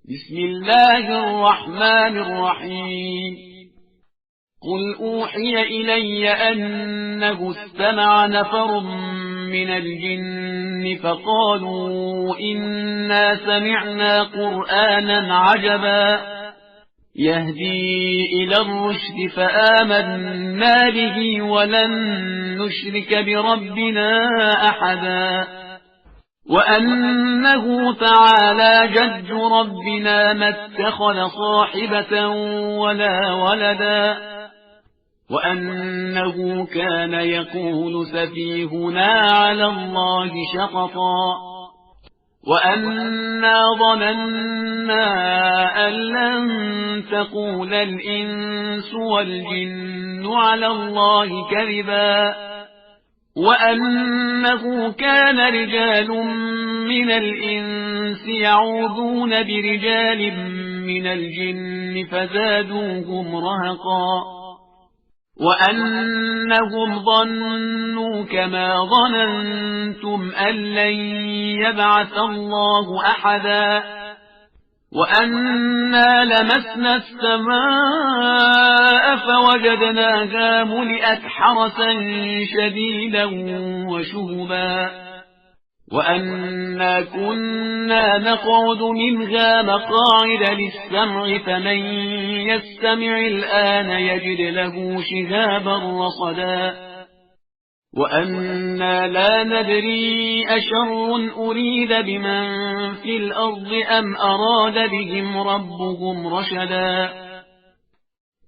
بسم الله الرحمن الرحيم. قل أوحي إلي أنه استمع نفر من الجن فقالوا إنا سمعنا قرآنا عجبا يهدي إلى الرشد فآمنا به ولن نشرك بربنا أحدا وأنه تعالى جد ربنا ما اتخذ صاحبة ولا ولدا وأنه كان يقول سفيهنا على الله شططا وأنا ظننا أن لن تقول الإنس والجن على الله كذبا وأنه كان رجال من الإنس يعوذون برجال من الجن فزادوهم رهقا وأنهم ظنوا كما ظننتم أن لن يبعث الله أحدا وأنا لمسنا السماء فوجدناها ملئت حرسا شديدا وشهبا وأنا كنا نقعد منها مقاعد للسمع فمن يستمع الآن يجد له شهابا رصدا وأنا لا ندري أشر أريد بمن في الأرض أم أراد بهم ربهم رشدا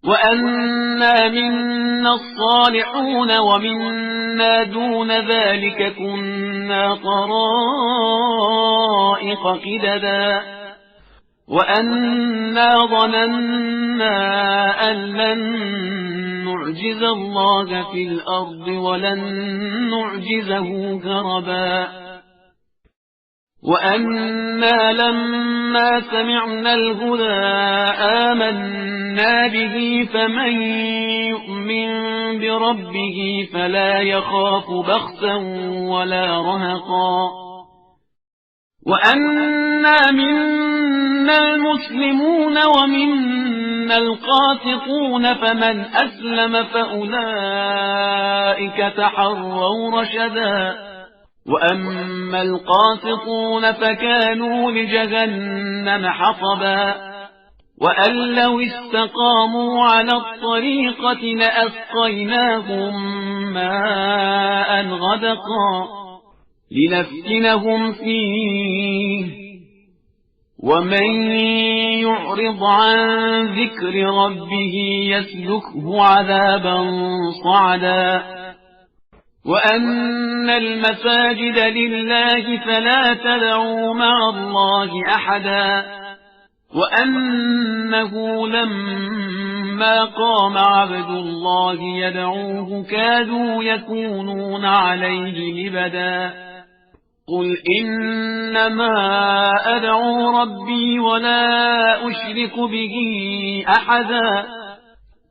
وأنا منا الصالحون ومنا دون ذلك كنا طرائق قددا وأنا ظننا أن لن نعجز الله في الأرض ولن نعجزه هربا وأنا لما سمعنا الهدى آمنا به فمن يؤمن بربه فلا يخاف بخسا ولا رهقا وأنا منا المسلمون ومنا القاسطون فمن أسلم فأولئك تحروا رشدا وأما القاسطون فكانوا لجهنم حطبا وأن لو استقاموا على الطريقة لأسقيناهم ماء غدقا لنفتنهم فيه ومن يعرض عن ذكر ربه يسلكه عذابا صعدا وأن المساجد لله فلا تدعوا مع الله أحدا وأنه لما قام عبد الله يدعوه كادوا يكونون عليه لبدا قل إنما أدعو ربي ولا أشرك به أحدا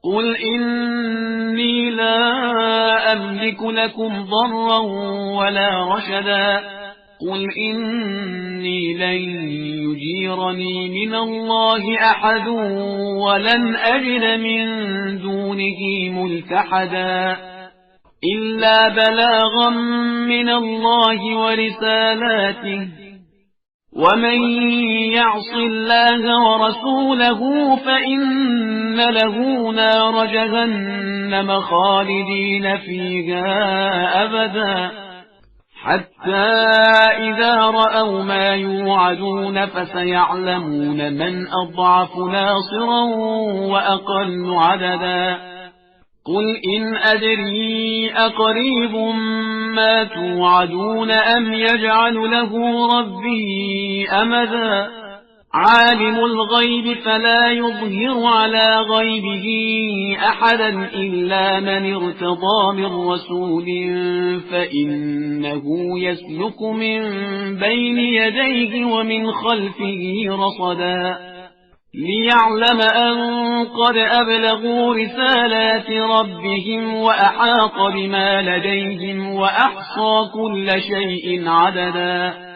قل إني لا أملك لكم ضرا ولا رشدا قل إني لن يجيرني من الله أحد ولن أجد من دونه ملتحدا إلا بلاغا من الله ورسالاته ومن يعص الله ورسوله فإن له نار جهنم خالدين فيها أبدا حتى إذا رأوا ما يوعدون فسيعلمون من أضعف ناصرا وأقل عددا قل إن أدري أقريب ما توعدون أم يجعل له ربي أمدا عالم الغيب فلا يظهر على غيبه أحدا إلا من ارتضى من رسول فإنه يسلك من بين يديه ومن خلفه رصدا ليعلم أن قد أبلغوا رسالات ربهم وأحاط بما لديهم وأحصى كل شيء عددا